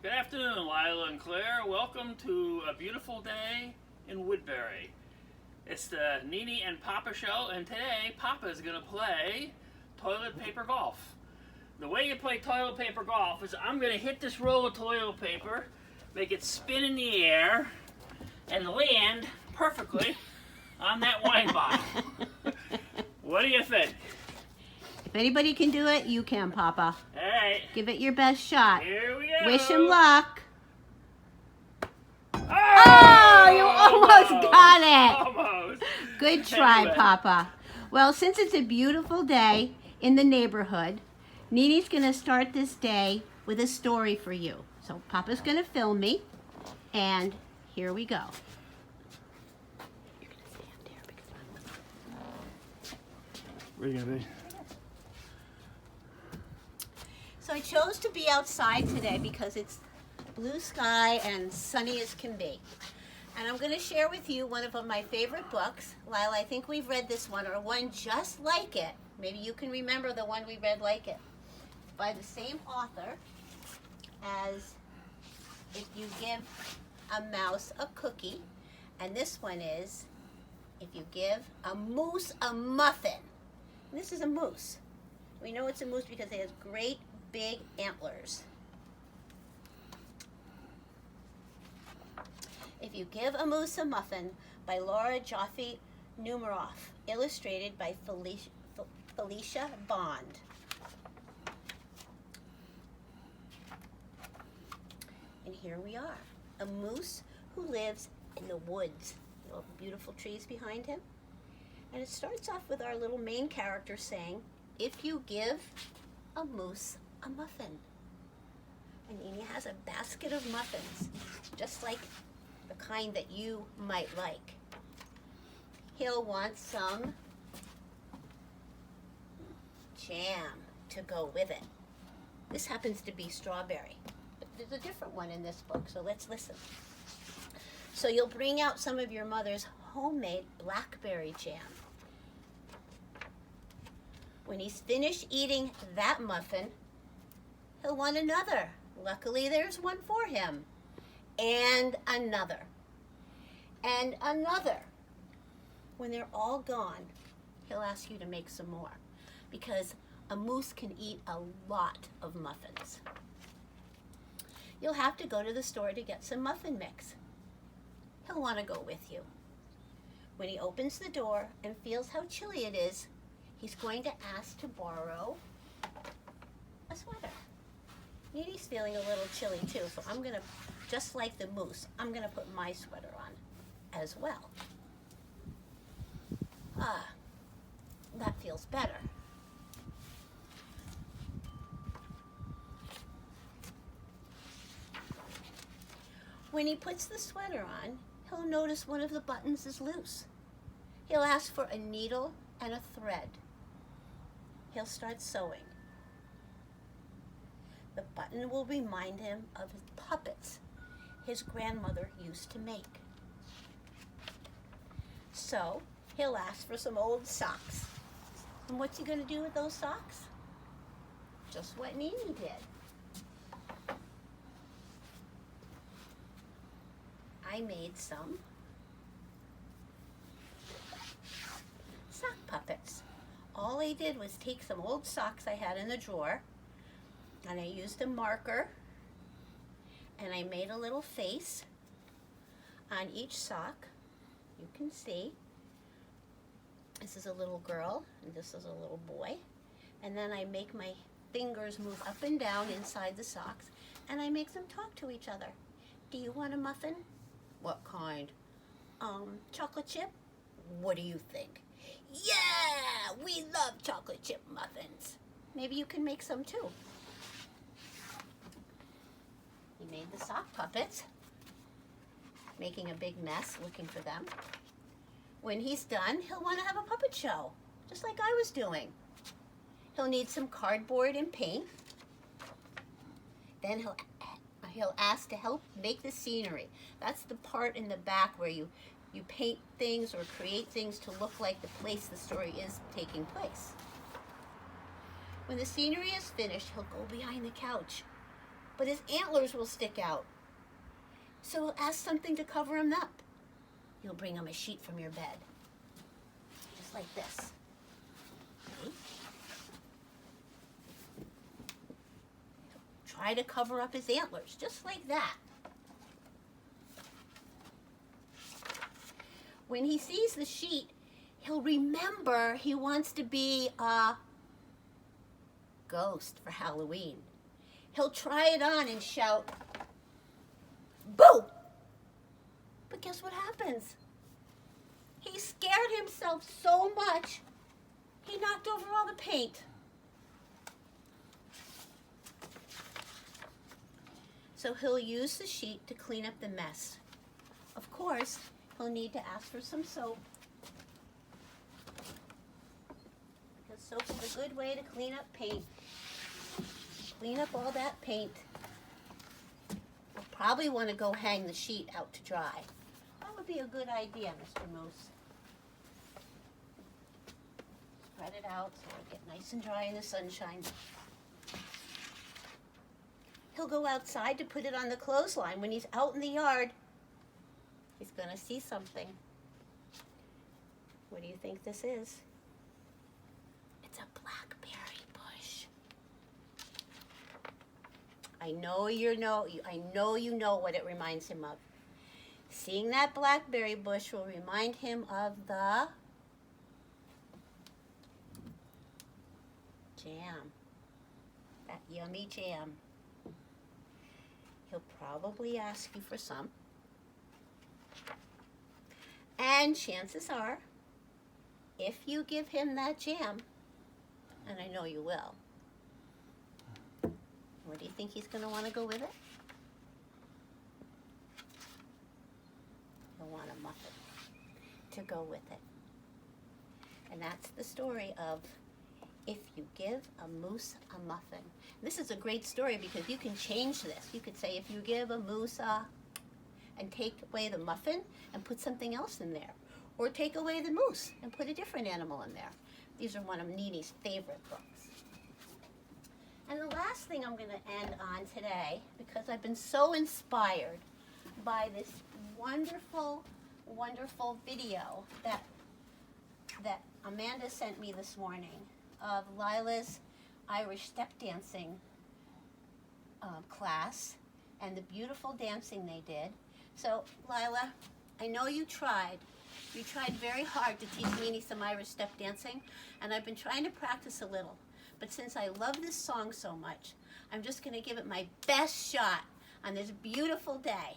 Good afternoon, Lila and Claire. Welcome to a beautiful day in Woodbury. It's the Nene and Papa show, and today Papa is going to play toilet paper golf. The way you play toilet paper golf is I'm going to hit this roll of toilet paper, make it spin in the air, and land perfectly on that wine bottle. What do you think? If anybody can do it, you can, Papa. All right. Give it your best shot. Here we go. Wish him luck. Oh, you almost got it. Almost. Good try, Anyway. Papa. Well, since it's a beautiful day in the neighborhood, Nene's going to start this day with a story for you. So Papa's going to film me, and here we go. You're going to stand there because Where are you going to be? So I chose to be outside today because it's blue sky and sunny as can be. And I'm going to share with you one of my favorite books. Lila, I think we've read this one or one just like it. Maybe you can remember the one we read like it. It's by the same author as If You Give a Mouse a Cookie. And this one is If You Give a Moose a Muffin. And this is a moose. We know it's a moose because it has great big antlers. If You Give a Moose a Muffin by Laura Joffe Numeroff, illustrated by Felicia Bond. And here we are, a moose who lives in the woods. All the beautiful trees behind him. And it starts off with our little main character saying, if you give a moose a muffin. And Nene has a basket of muffins, just like the kind that you might like. He'll want some jam to go with it. This happens to be strawberry, but there's a different one in this book, so let's listen. So you'll bring out some of your mother's homemade blackberry jam. When he's finished eating that muffin, he'll want another. Luckily, there's one for him. And another. And another. When they're all gone, he'll ask you to make some more. Because a moose can eat a lot of muffins. You'll have to go to the store to get some muffin mix. He'll want to go with you. When he opens the door and feels how chilly it is, he's going to ask to borrow a sweater. Nene's feeling a little chilly too, so I'm going to, just like the moose, I'm going to put my sweater on as well. That feels better. When he puts the sweater on, he'll notice one of the buttons is loose. He'll ask for a needle and a thread. He'll start sewing. The button will remind him of his puppets his grandmother used to make. So he'll ask for some old socks. And what's he going to do with those socks? Just what Nene did. I made some sock puppets. All I did was take some old socks I had in the drawer, and I used a marker, and I made a little face on each sock. You can see this is a little girl and this is a little boy, and then I make my fingers move up and down inside the socks, and I make them talk to each other. Do you want a muffin? What kind? Chocolate chip? What do you think? Yeah, we love chocolate chip muffins. Maybe you can make some too. He made the sock puppets, making a big mess looking for them. When he's done, he'll want to have a puppet show, just like I was doing. He'll need some cardboard and paint. Then he'll ask to help make the scenery. That's the part in the back where you paint things or create things to look like the place the story is taking place. When the scenery is finished, he'll go behind the couch but his antlers will stick out. So he'll ask something to cover him up. You'll bring him a sheet from your bed, just like this. Okay. Try to cover up his antlers, just like that. When he sees the sheet, he'll remember he wants to be a ghost for Halloween. He'll try it on and shout, "Boo!" But guess what happens? He scared himself so much, he knocked over all the paint. So he'll use the sheet to clean up the mess. Of course, he'll need to ask for some soap, because soap is a good way to clean up paint. Clean up all that paint. You'll probably want to go hang the sheet out to dry. That would be a good idea, Mr. Moose. Spread it out so it'll get nice and dry in the sunshine. He'll go outside to put it on the clothesline. When he's out in the yard, he's going to see something. What do you think this is? It's a blackberry bush. I know you know what it reminds him of. Seeing that blackberry bush will remind him of the jam. That yummy jam. He'll probably ask you for some. And chances are, if you give him that jam, and I know you will, what do you think he's going to want to go with it? He'll want a muffin to go with it. And that's the story of if you give a moose a muffin. This is a great story because you can change this. You could say if you give a moose and take away the muffin and put something else in there. Or take away the moose and put a different animal in there. These are one of Nini's favorite books. And the last thing I'm going to end on today, because I've been so inspired by this wonderful, wonderful video that Amanda sent me this morning of Lila's Irish step dancing class and the beautiful dancing they did. So, Lila, I know you tried. You tried very hard to teach Nini some Irish step dancing, and I've been trying to practice a little. But since I love this song so much, I'm just going to give it my best shot on this beautiful day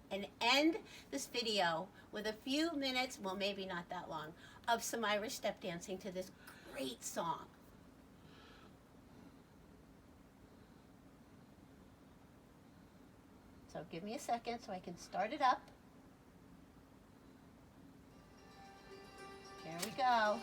and end this video with a few minutes, well, maybe not that long, of some Irish step dancing to this great song. So give me a second so I can start it up. Here we go.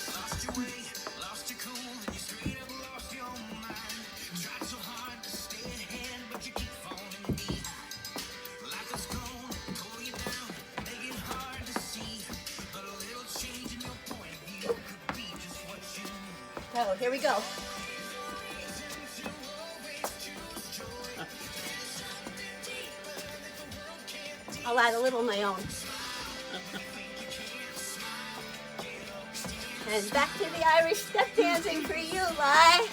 Lost your way, lost your cool, and you straight up lost your mind. Tried so hard to stay ahead, but you keep falling behind. Life is gone, pull you down, make it hard to see. But a little change in your point of view could be just what you need. So here we go. I'll add a little of my own. And back to the Irish step dancing for you, Lai.